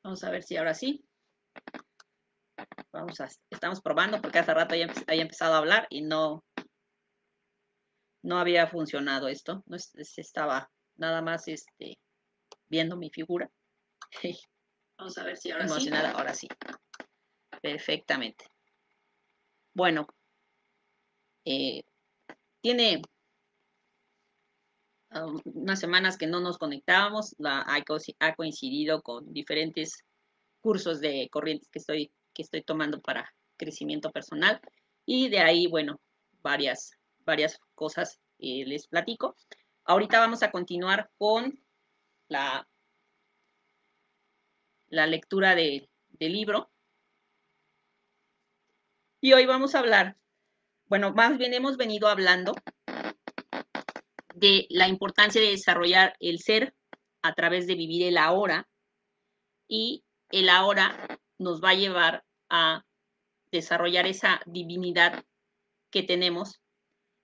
Vamos a ver si ahora sí. Estamos probando porque hace rato ya había empezado a hablar y no había funcionado esto. No estaba nada más viendo mi figura. Vamos a ver si ahora sí. Emocionada, ahora sí. Perfectamente. Bueno, tiene unas semanas que no nos conectábamos. Ha coincidido con diferentes cursos de corrientes que estoy tomando para crecimiento personal. Y de ahí, bueno, varias cosas les platico. Ahorita vamos a continuar con la lectura del libro. Y hoy vamos a hablar, bueno, más bien hemos venido hablando de la importancia de desarrollar el ser a través de vivir el ahora, y el ahora nos va a llevar a desarrollar esa divinidad que tenemos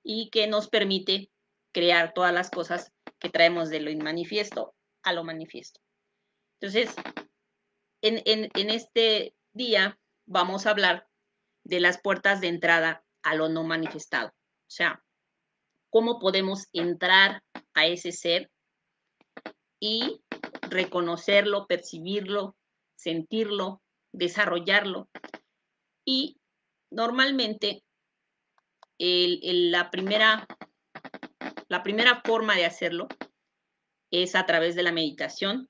y que nos permite crear todas las cosas que traemos de lo inmanifiesto a lo manifiesto. Entonces, en este día vamos a hablar de las puertas de entrada a lo no manifestado. O sea, cómo podemos entrar a ese ser y reconocerlo, percibirlo, sentirlo, desarrollarlo. Y normalmente la primera forma de hacerlo es a través de la meditación,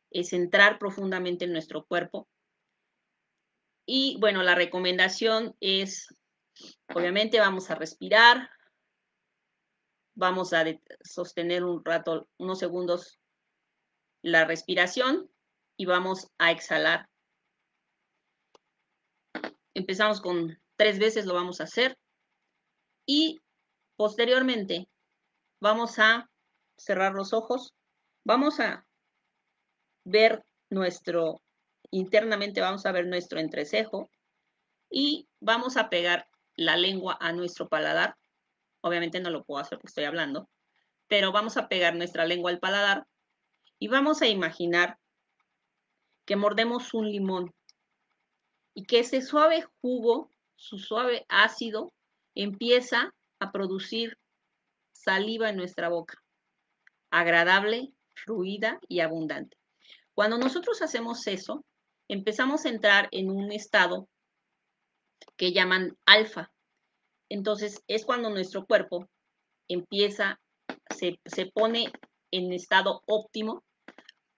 es entrar profundamente en nuestro cuerpo. Y bueno, la recomendación es, obviamente vamos a respirar, vamos a sostener un rato, unos segundos, la respiración y vamos a exhalar. Empezamos con 3 veces, lo vamos a hacer y posteriormente vamos a cerrar los ojos, vamos a ver internamente vamos a ver nuestro entrecejo y vamos a pegar la lengua a nuestro paladar. Obviamente no lo puedo hacer porque estoy hablando, pero vamos a pegar nuestra lengua al paladar y vamos a imaginar que mordemos un limón y que ese suave jugo, su suave ácido, empieza a producir saliva en nuestra boca, agradable, fluida y abundante. Cuando nosotros hacemos eso, empezamos a entrar en un estado que llaman alfa. Entonces es cuando nuestro cuerpo empieza, se pone en estado óptimo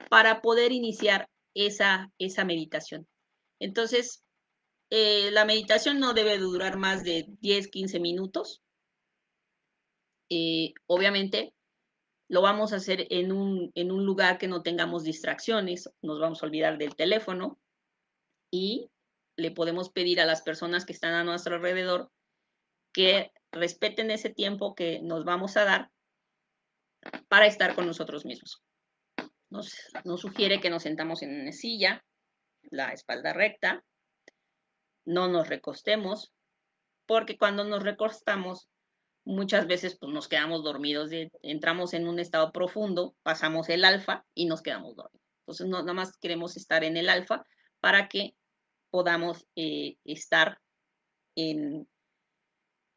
para poder iniciar esa meditación. Entonces, la meditación no debe durar más de 10, 15 minutos. Obviamente, lo vamos a hacer en un lugar que no tengamos distracciones, nos vamos a olvidar del teléfono y le podemos pedir a las personas que están a nuestro alrededor que respeten ese tiempo que nos vamos a dar para estar con nosotros mismos. Nos sugiere que nos sentamos en una silla, la espalda recta, no nos recostemos, porque cuando nos recostamos, muchas veces pues, nos quedamos dormidos, entramos en un estado profundo, pasamos el alfa y nos quedamos dormidos. Entonces, nada más queremos estar en el alfa para que podamos estar en,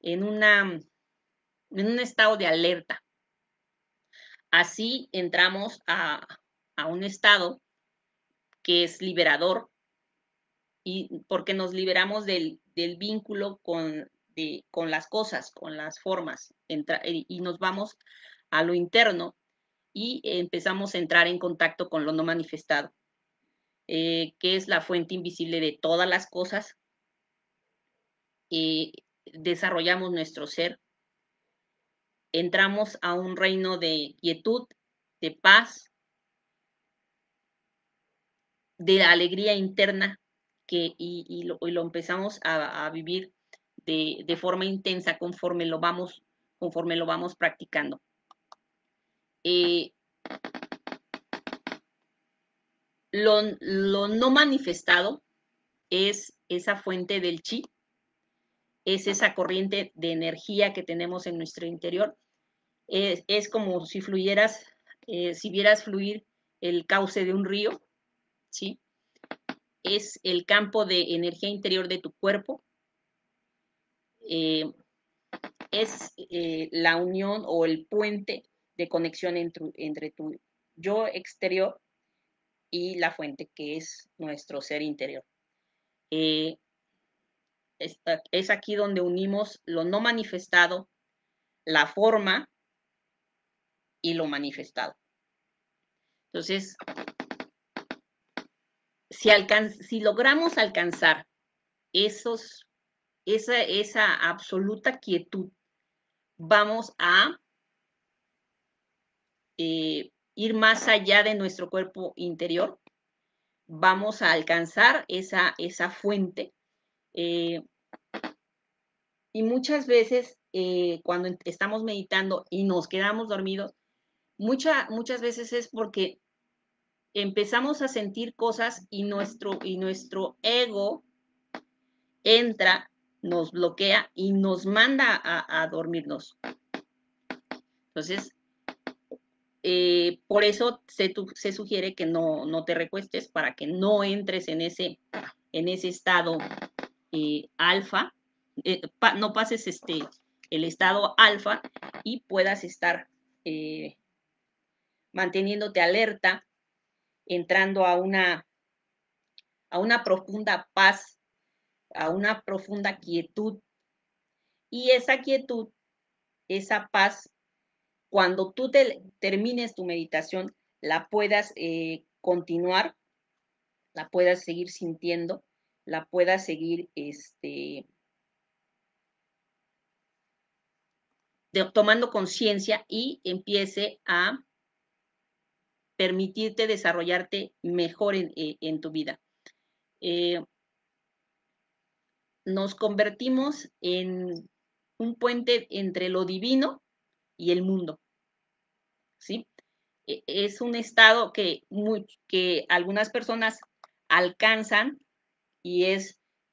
en un estado de alerta. Así entramos a un estado que es liberador, y porque nos liberamos del vínculo con las cosas, con las formas, y nos vamos a lo interno y empezamos a entrar en contacto con lo no manifestado, que es la fuente invisible de todas las cosas. Desarrollamos nuestro ser, entramos a un reino de quietud, de paz, de alegría interna, y lo empezamos a vivir de forma intensa conforme lo vamos practicando. Lo no manifestado es esa fuente del chi, es esa corriente de energía que tenemos en nuestro interior. Es como si fluyeras, si vieras fluir el cauce de un río, ¿sí? Es el campo de energía interior de tu cuerpo. Es la unión o el puente de conexión entre tu yo exterior y la fuente, que es nuestro ser interior. Es aquí donde unimos lo no manifestado, la forma y lo manifestado. Entonces, si logramos alcanzar esa absoluta quietud, vamos a ir más allá de nuestro cuerpo interior, vamos a alcanzar esa fuente. Y muchas veces cuando estamos meditando y nos quedamos dormidos, muchas veces es porque empezamos a sentir cosas y nuestro ego entra, nos bloquea y nos manda a dormirnos. Entonces, por eso se sugiere que no te recuestes para que no entres en ese estado alfa, no pases el estado alfa y puedas estar manteniéndote alerta, entrando a una profunda paz, a una profunda quietud. Y esa quietud, esa paz, cuando tú termines tu meditación, la puedas continuar, la puedas seguir sintiendo, la puedas seguir tomando conciencia y empiece a permitirte desarrollarte mejor en tu vida. Nos convertimos en un puente entre lo divino y el mundo, ¿sí? Es un estado que algunas personas alcanzan y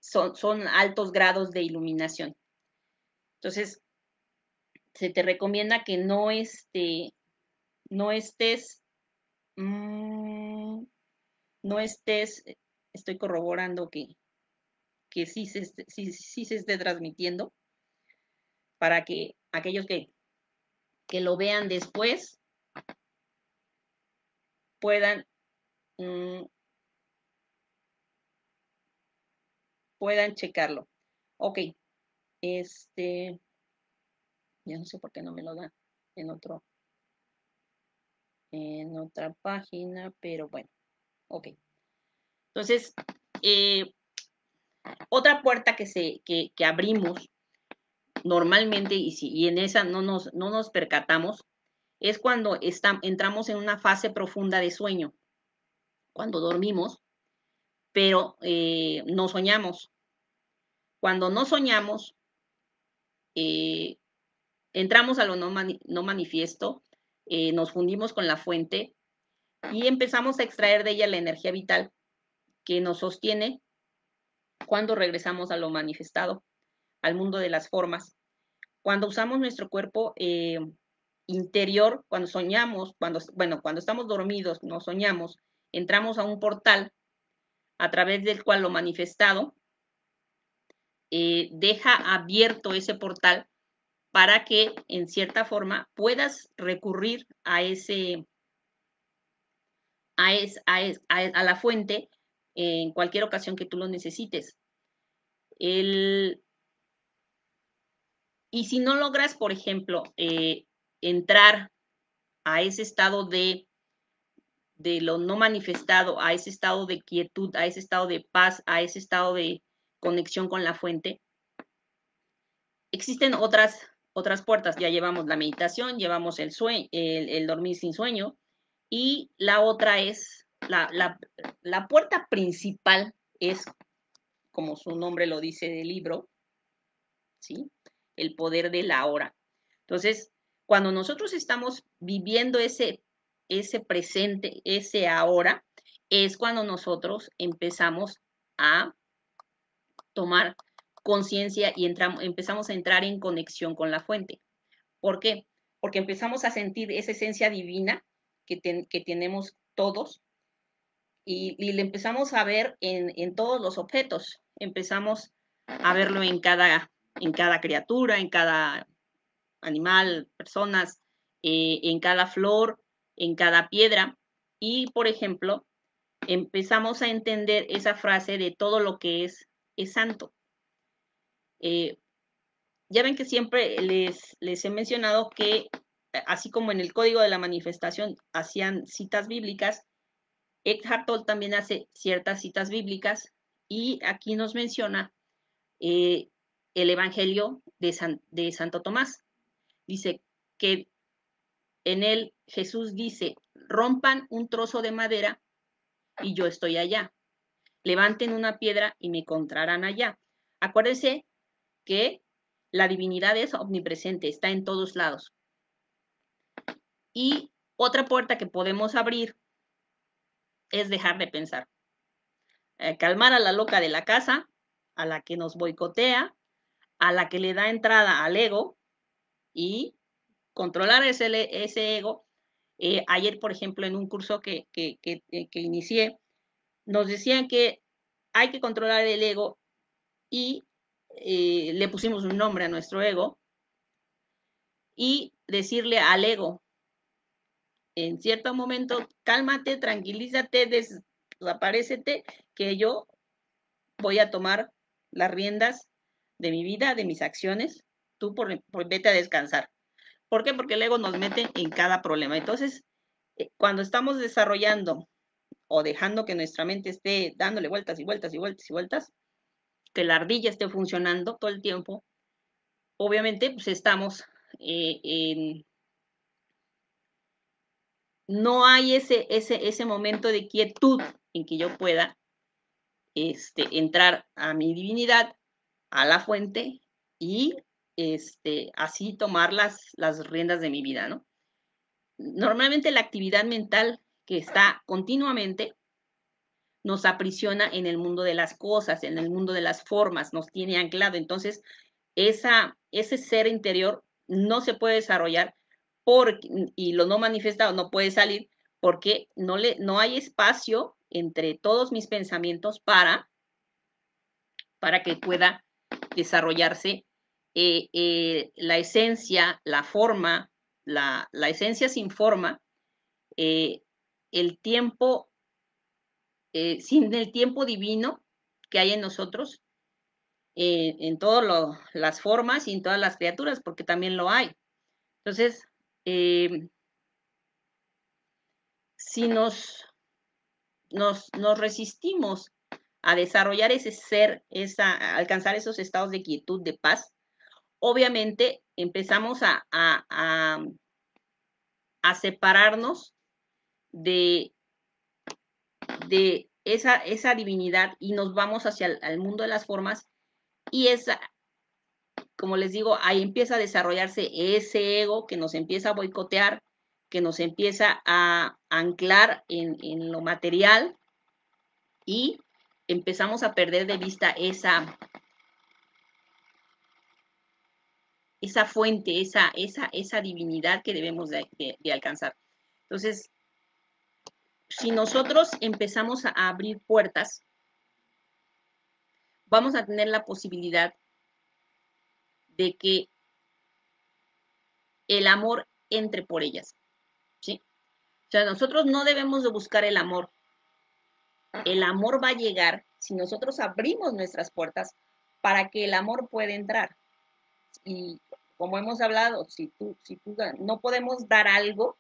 son altos grados de iluminación. Entonces, se te recomienda que no estés, estoy corroborando que sí se esté transmitiendo, para que aquellos que lo vean después puedan checarlo. Ok, ya no sé por qué no me lo da en otra página, pero bueno, ok. Entonces, otra puerta que abrimos normalmente, y en esa no nos percatamos, es cuando entramos en una fase profunda de sueño, cuando dormimos, pero no soñamos. Cuando no soñamos, entramos a lo no manifiesto, nos fundimos con la fuente y empezamos a extraer de ella la energía vital que nos sostiene cuando regresamos a lo manifestado, al mundo de las formas. Cuando usamos nuestro cuerpo interior, cuando soñamos, cuando estamos dormidos, no soñamos, entramos a un portal a través del cual lo manifestado deja abierto ese portal para que en cierta forma puedas recurrir a la fuente en cualquier ocasión que tú lo necesites. Y si no logras, por ejemplo, entrar a ese estado de lo no manifestado, a ese estado de quietud, a ese estado de paz, a ese estado de conexión con la fuente, existen otras puertas. Ya llevamos la meditación, llevamos el dormir sin sueño, y la otra es, la puerta principal es, como su nombre lo dice del libro, ¿sí? El poder de la hora. Entonces, cuando nosotros estamos viviendo ese presente, ese ahora, es cuando nosotros empezamos a tomar conciencia y empezamos a entrar en conexión con la fuente. ¿Por qué? Porque empezamos a sentir esa esencia divina que tenemos todos, y le empezamos a ver en todos los objetos. Empezamos a verlo en cada criatura, en cada animal, personas, en cada flor, en cada piedra. Y, por ejemplo, empezamos a entender esa frase de todo lo que es santo. Ya ven que siempre les he mencionado que, así como en el Código de la Manifestación hacían citas bíblicas, Eckhart Tolle también hace ciertas citas bíblicas y aquí nos menciona el Evangelio de Santo Tomás. Dice que en él Jesús dice, rompan un trozo de madera y yo estoy allá. Levanten una piedra y me encontrarán allá. Acuérdense que la divinidad es omnipresente, está en todos lados. Y otra puerta que podemos abrir es dejar de pensar. Calmar a la loca de la casa, a la que nos boicotea, a la que le da entrada al ego y controlar ese ego. Ayer, por ejemplo, en un curso que inicié, nos decían que hay que controlar el ego y le pusimos un nombre a nuestro ego y decirle al ego, en cierto momento, cálmate, tranquilízate, desaparécete, que yo voy a tomar las riendas de mi vida, de mis acciones, tú vete a descansar. ¿Por qué? Porque el ego nos mete en cada problema. Entonces, cuando estamos desarrollando o dejando que nuestra mente esté dándole vueltas y vueltas y vueltas y vueltas, que la ardilla esté funcionando todo el tiempo, obviamente pues estamos no hay ese momento de quietud en que yo pueda entrar a mi divinidad, a la fuente y así tomar las riendas de mi vida, ¿no? Normalmente la actividad mental que está continuamente nos aprisiona en el mundo de las cosas, en el mundo de las formas, nos tiene anclado. Entonces, ese ser interior no se puede desarrollar y lo no manifestado no puede salir porque no hay espacio entre todos mis pensamientos para que pueda desarrollarse la esencia, la forma, la esencia sin forma, el tiempo, sin el tiempo divino que hay en nosotros, en todas las formas y en todas las criaturas, porque también lo hay. Entonces, si nos resistimos a desarrollar ese ser, a alcanzar esos estados de quietud, de paz, obviamente empezamos a separarnos de esa divinidad y nos vamos hacia el mundo de las formas y como les digo, ahí empieza a desarrollarse ese ego que nos empieza a boicotear, que nos empieza a anclar en lo material y empezamos a perder de vista esa fuente, esa divinidad que debemos de alcanzar. Entonces, si nosotros empezamos a abrir puertas, vamos a tener la posibilidad de que el amor entre por ellas, ¿sí? O sea, nosotros no debemos de buscar el amor. El amor va a llegar si nosotros abrimos nuestras puertas para que el amor pueda entrar. Y como hemos hablado, si tú no podemos dar algo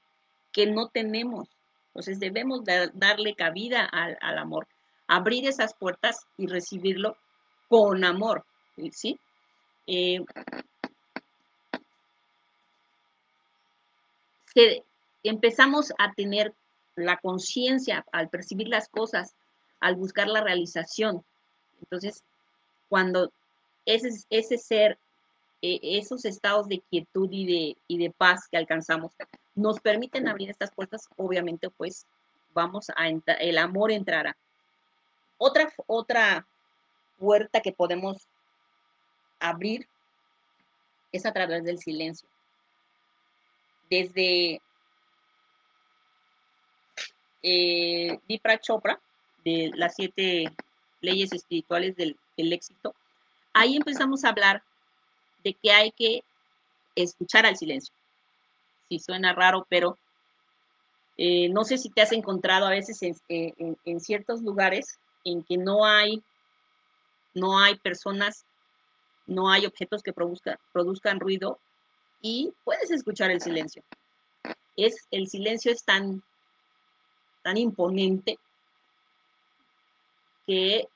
que no tenemos. Entonces debemos darle cabida al amor, abrir esas puertas y recibirlo con amor, ¿sí? Empezamos a tener la conciencia al percibir las cosas, al buscar la realización. Entonces, cuando ese ser, esos estados de quietud y de paz que alcanzamos, nos permiten abrir estas puertas, obviamente, pues vamos a entrar, el amor entrará. Otra puerta que podemos abrir es a través del silencio. Desde Deepak Chopra, de las 7 leyes espirituales del éxito, ahí empezamos a hablar de que hay que escuchar al silencio. Sí, suena raro, pero no sé si te has encontrado a veces en ciertos lugares en que no hay personas, no hay objetos que produzcan ruido y puedes escuchar el silencio. El silencio es tan imponente que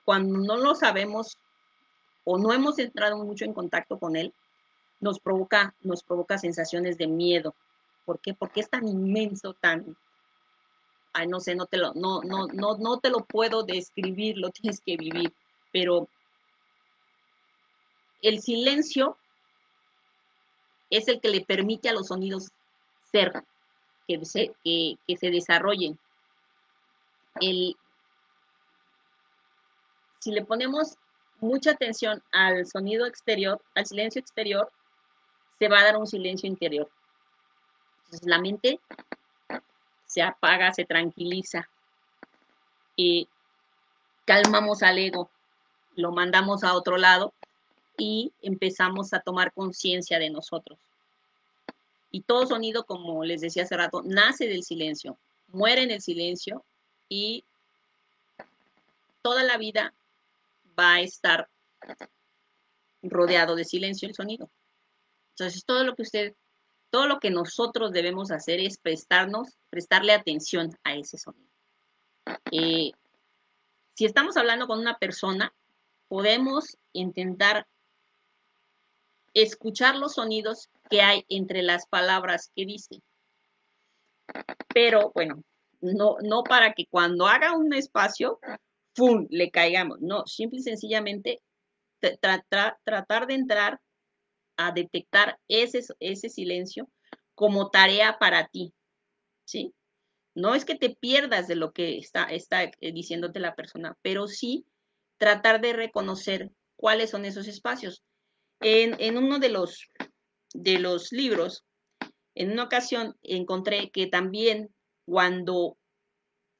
cuando no lo sabemos o no hemos entrado mucho en contacto con él, nos provoca sensaciones de miedo. ¿Por qué? Porque es tan inmenso, ay, no sé, no te lo puedo describir, lo tienes que vivir, pero el silencio es el que le permite a los sonidos ser, que se desarrollen. Si le ponemos mucha atención al sonido exterior, al silencio exterior, se va a dar un silencio interior. Entonces la mente se apaga, se tranquiliza y calmamos al ego, lo mandamos a otro lado y empezamos a tomar conciencia de nosotros. Y todo sonido, como les decía hace rato, nace del silencio, muere en el silencio y toda la vida va a estar rodeado de silencio el sonido. Entonces, todo lo que nosotros debemos hacer es prestarle atención a ese sonido. Si estamos hablando con una persona, podemos intentar escuchar los sonidos que hay entre las palabras que dice. Pero bueno, no para que cuando haga un espacio, ¡pum!, le caigamos. No, simple y sencillamente tratar de entrar a detectar ese silencio como tarea para ti, ¿sí? No es que te pierdas de lo que está diciéndote la persona, pero sí tratar de reconocer cuáles son esos espacios. En uno de los libros, en una ocasión encontré que también cuando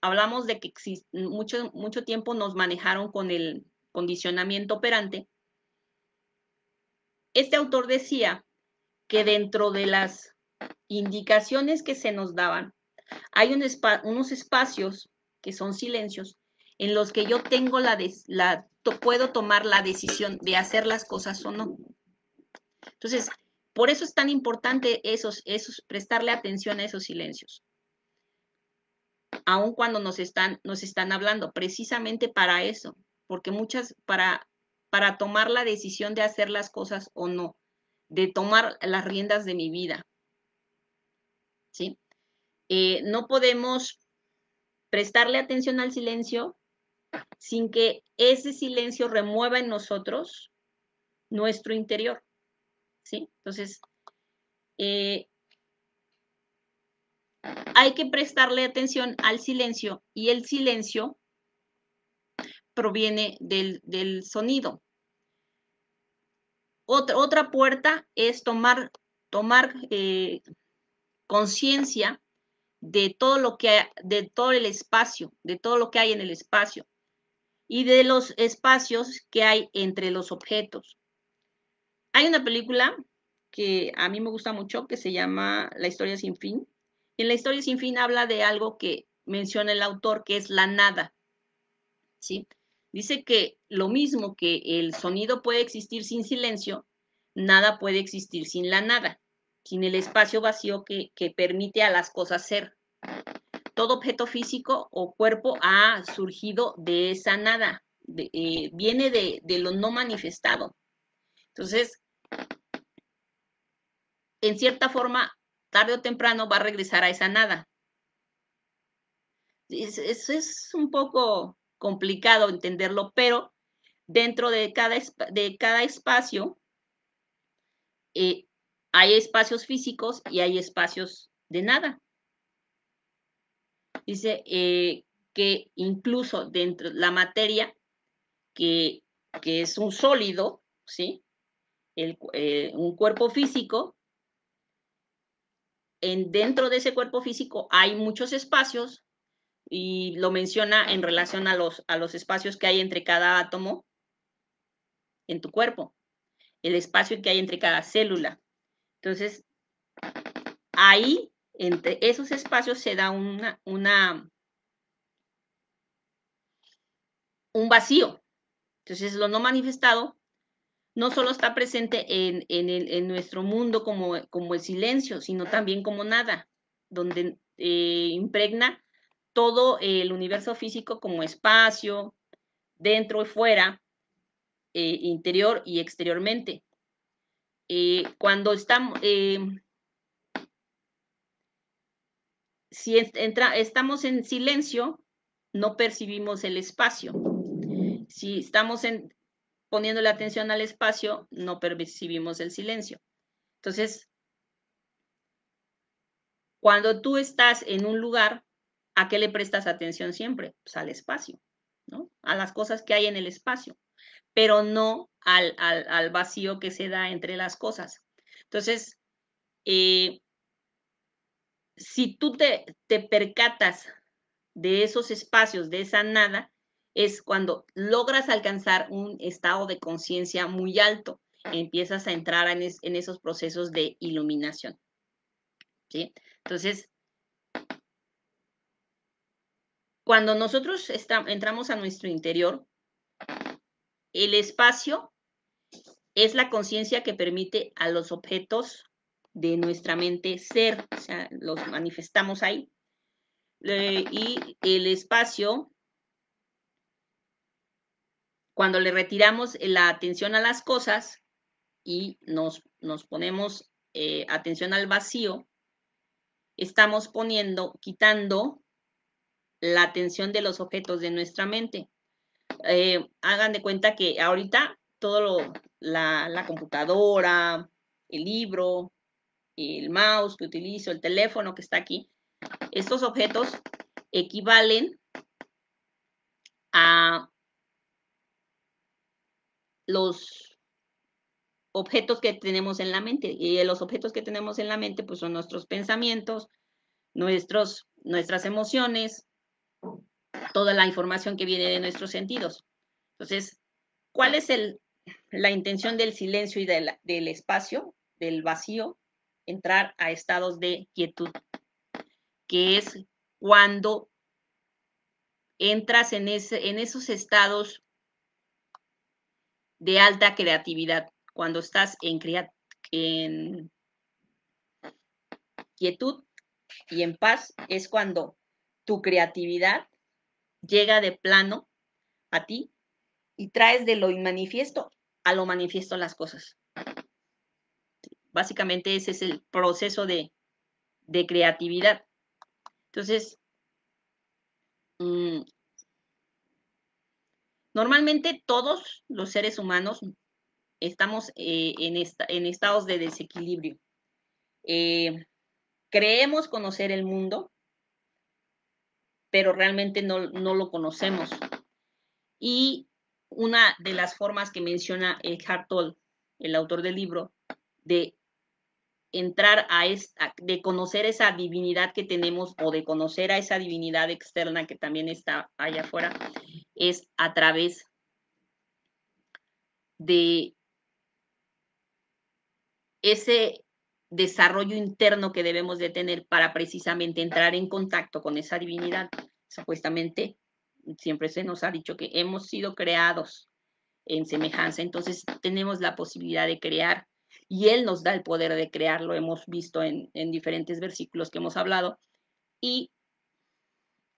hablamos de que mucho tiempo nos manejaron con el condicionamiento operante, este autor decía que dentro de las indicaciones que se nos daban, hay unos espacios que son silencios en los que yo tengo puedo tomar la decisión de hacer las cosas o no. Entonces, por eso es tan importante prestarle atención a esos silencios, aun cuando nos están hablando, precisamente para eso, porque para tomar la decisión de hacer las cosas o no, de tomar las riendas de mi vida, ¿sí? No podemos prestarle atención al silencio sin que ese silencio remueva en nosotros nuestro interior, ¿sí? Entonces, hay que prestarle atención al silencio y el silencio proviene del sonido. Otra puerta es tomar conciencia de de todo el espacio, de todo lo que hay en el espacio y de los espacios que hay entre los objetos. Hay una película que a mí me gusta mucho que se llama La historia sin fin. En La historia sin fin habla de algo que menciona el autor, que es la nada, ¿sí? Dice que lo mismo que el sonido puede existir sin silencio, nada puede existir sin la nada, sin el espacio vacío que permite a las cosas ser. Todo objeto físico o cuerpo ha surgido de esa nada, viene de lo no manifestado. Entonces, en cierta forma, tarde o temprano va a regresar a esa nada. Es un poco complicado entenderlo, pero dentro de cada espacio hay espacios físicos y hay espacios de nada. Dice que incluso dentro de la materia, que es un sólido, ¿sí? Un cuerpo físico, dentro de ese cuerpo físico hay muchos espacios y lo menciona en relación a los espacios que hay entre cada átomo en tu cuerpo, el espacio que hay entre cada célula. Entonces, ahí, entre esos espacios, se da un vacío. Entonces, lo no manifestado no solo está presente en nuestro mundo como el silencio, sino también como nada, donde impregna todo el universo físico como espacio, dentro y fuera, interior y exteriormente. Cuando estamos, si estamos en silencio, no percibimos el espacio. Si estamos poniendo la atención al espacio, no percibimos el silencio. Entonces, cuando tú estás en un lugar, ¿a qué le prestas atención siempre? Pues al espacio, ¿no? A las cosas que hay en el espacio, pero no al vacío que se da entre las cosas. Entonces, si tú te percatas de esos espacios, de esa nada, es cuando logras alcanzar un estado de conciencia muy alto, empiezas a entrar en esos procesos de iluminación, ¿sí? Entonces, cuando nosotros entramos a nuestro interior, el espacio es la conciencia que permite a los objetos de nuestra mente ser, o sea, los manifestamos ahí. Y el espacio, cuando le retiramos la atención a las cosas y nos ponemos atención al vacío, estamos quitando la atención de los objetos de nuestra mente. Hagan de cuenta que ahorita todo la computadora, el libro, el mouse que utilizo, el teléfono que está aquí, estos objetos equivalen a los objetos que tenemos en la mente. Y los objetos que tenemos en la mente pues son nuestros pensamientos, nuestras emociones, toda la información que viene de nuestros sentidos. Entonces, ¿cuál es la intención del silencio y del espacio, del vacío? Entrar a estados de quietud, que es cuando entras en esos estados de alta creatividad, cuando estás en quietud y en paz, es cuando tu creatividad llega de plano a ti y traes de lo inmanifiesto a lo manifiesto las cosas. Básicamente ese es el proceso de creatividad. Entonces, normalmente todos los seres humanos estamos en estados de desequilibrio. Creemos conocer el mundo, pero realmente no lo conocemos. Y una de las formas que menciona Eckhart Tolle, el autor del libro, de entrar de conocer esa divinidad que tenemos o de conocer a esa divinidad externa que también está allá afuera, es a través de ese desarrollo interno que debemos de tener para precisamente entrar en contacto con esa divinidad. Supuestamente, siempre se nos ha dicho que hemos sido creados en semejanza, entonces tenemos la posibilidad de crear y Él nos da el poder de crear, lo hemos visto en diferentes versículos que hemos hablado, y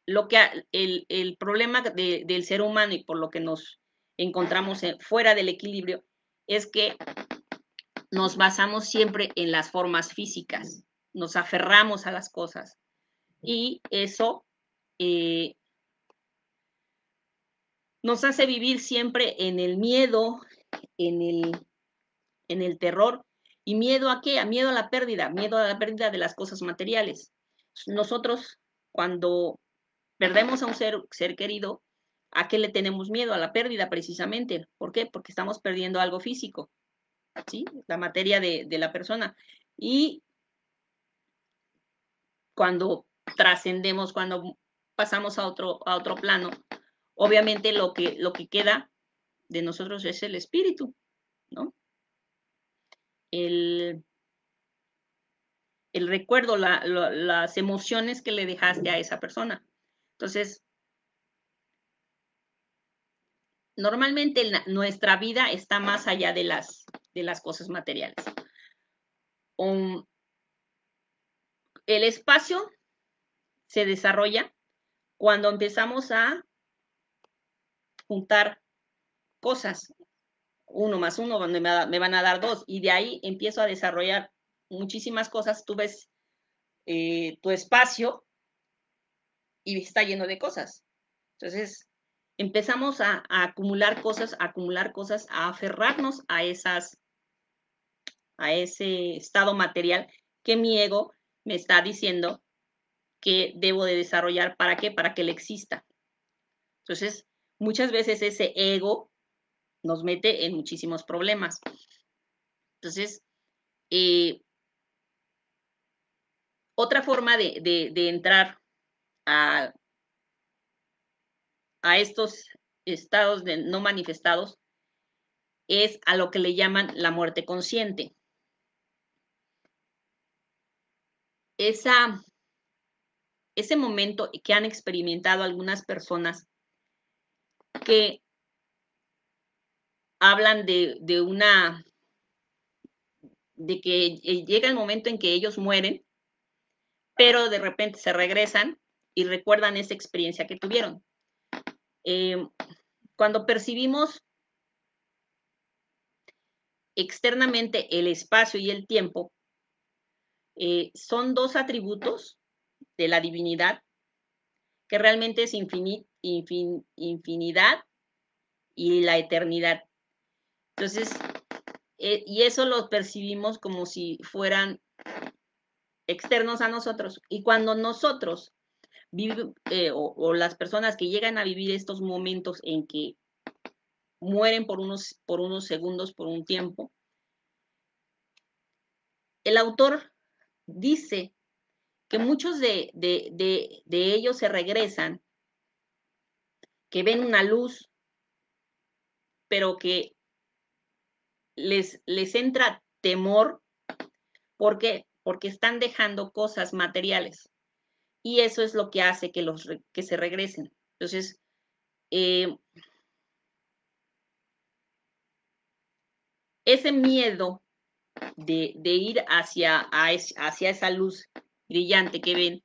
el problema del ser humano y por lo que nos encontramos fuera del equilibrio es que nos basamos siempre en las formas físicas, nos aferramos a las cosas y eso nos hace vivir siempre en el miedo, en el terror. ¿Y miedo a qué? A miedo a la pérdida de las cosas materiales. Nosotros, cuando perdemos a un ser querido, ¿a qué le tenemos miedo? A la pérdida, precisamente. ¿Por qué? Porque estamos perdiendo algo físico, ¿sí? La materia de la persona. Y cuando trascendemos, cuando pasamos a otro plano, obviamente lo que queda de nosotros es el espíritu, ¿no? El recuerdo, las emociones que le dejaste a esa persona. Entonces, normalmente nuestra vida está más allá de las cosas materiales. El espacio se desarrolla cuando empezamos a juntar cosas, 1 más 1, donde me van a dar 2, y de ahí empiezo a desarrollar muchísimas cosas. Tú ves tu espacio y está lleno de cosas. Entonces, empezamos a acumular cosas, a aferrarnos a ese estado material que mi ego me está diciendo que debo de desarrollar. ¿Para qué? Para que él exista. Entonces, muchas veces ese ego nos mete en muchísimos problemas. Entonces, otra forma de entrar a estos estados no manifestados es a lo que le llaman la muerte consciente. Ese momento que han experimentado algunas personas que hablan de que llega el momento en que ellos mueren, pero de repente se regresan y recuerdan esa experiencia que tuvieron. Cuando percibimos externamente el espacio y el tiempo, son 2 atributos de la divinidad que realmente es infinidad y la eternidad. Entonces, y eso lo percibimos como si fueran externos a nosotros. Y cuando nosotros o las personas que llegan a vivir estos momentos en que mueren por unos segundos, por un tiempo, el autor dice que muchos de ellos se regresan, que ven una luz, pero que les entra temor. ¿Por qué? Porque están dejando cosas materiales. Y eso es lo que hace que se regresen. Entonces, ese miedo de ir hacia esa luz brillante que ven,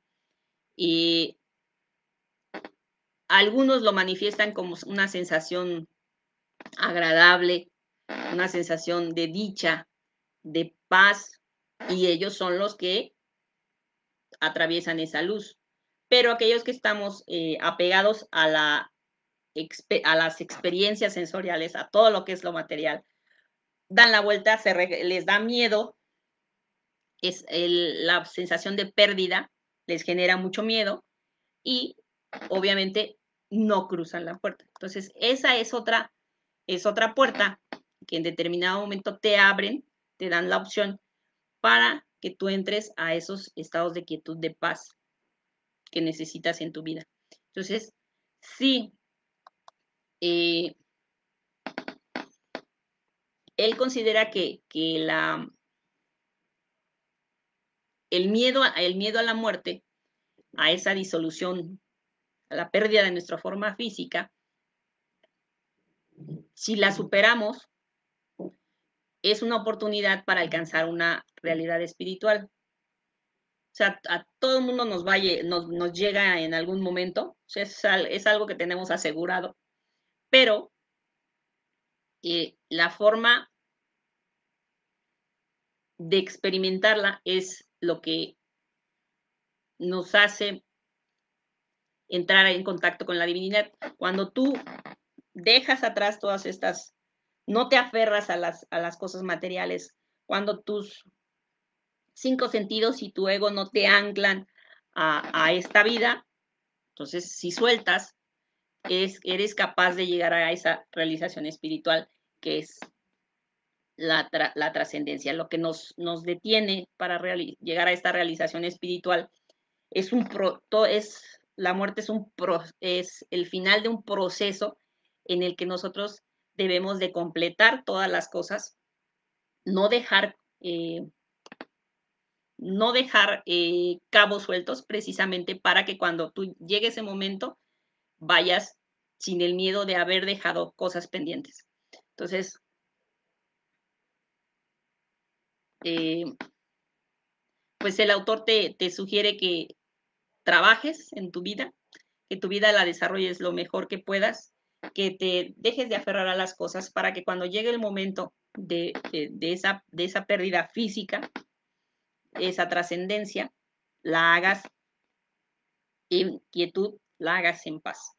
algunos lo manifiestan como una sensación agradable, una sensación de dicha, de paz, y ellos son los que atraviesan esa luz. Pero aquellos que estamos apegados a las experiencias sensoriales, a todo lo que es lo material, dan la vuelta, les da miedo, la sensación de pérdida les genera mucho miedo y obviamente no cruzan la puerta. Entonces, esa es otra puerta que en determinado momento te abren, te dan la opción para que tú entres a esos estados de quietud, de paz que necesitas en tu vida. Entonces, sí, él considera que el miedo a la muerte, a esa disolución, a la pérdida de nuestra forma física, si la superamos, es una oportunidad para alcanzar una realidad espiritual. O sea, a todo el mundo nos llega en algún momento, o sea, es algo que tenemos asegurado, pero la forma de experimentarla es lo que nos hace entrar en contacto con la divinidad. Cuando tú dejas atrás todas estas, no te aferras a las cosas materiales, cuando tus 5 sentidos y tu ego no te anclan a esta vida, entonces si sueltas, eres capaz de llegar a esa realización espiritual que es la trascendencia. Lo que nos detiene para llegar a esta realización espiritual es la muerte es el final de un proceso en el que nosotros debemos de completar todas las cosas, no dejar, cabos sueltos precisamente para que cuando tú llegue ese momento vayas sin el miedo de haber dejado cosas pendientes. Entonces, pues el autor te sugiere que trabajes en tu vida, que tu vida la desarrolles lo mejor que puedas, que te dejes de aferrar a las cosas para que cuando llegue el momento de esa pérdida física, esa trascendencia, la hagas en quietud, la hagas en paz.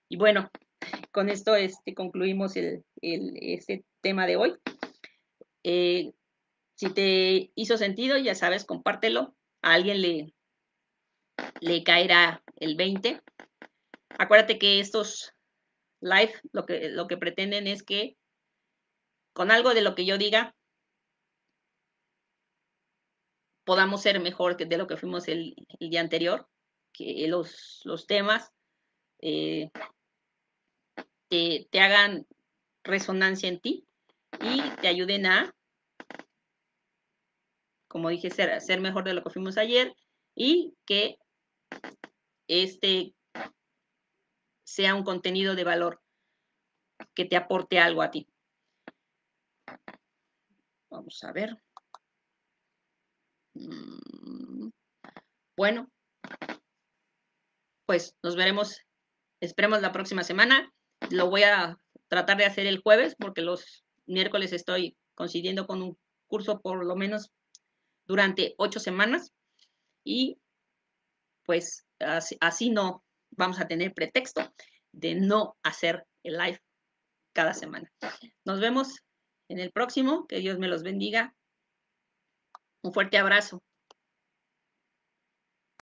Y bueno, con esto concluimos este tema de hoy. Si te hizo sentido, ya sabes, compártelo. A alguien le caerá el 20. Acuérdate que estos live lo que pretenden es que con algo de lo que yo diga podamos ser mejor de lo que fuimos el día anterior, que los temas te hagan resonancia en ti y te ayuden a, como dije, ser mejor de lo que fuimos ayer y que este sea un contenido de valor que te aporte algo a ti. Vamos a ver. Bueno, pues nos veremos, esperemos la próxima semana. Lo voy a tratar de hacer el jueves porque los miércoles estoy coincidiendo con un curso por lo menos durante 8 semanas y pues así no vamos a tener pretexto de no hacer el live cada semana. Nos vemos en el próximo. Que Dios me los bendiga. Un fuerte abrazo.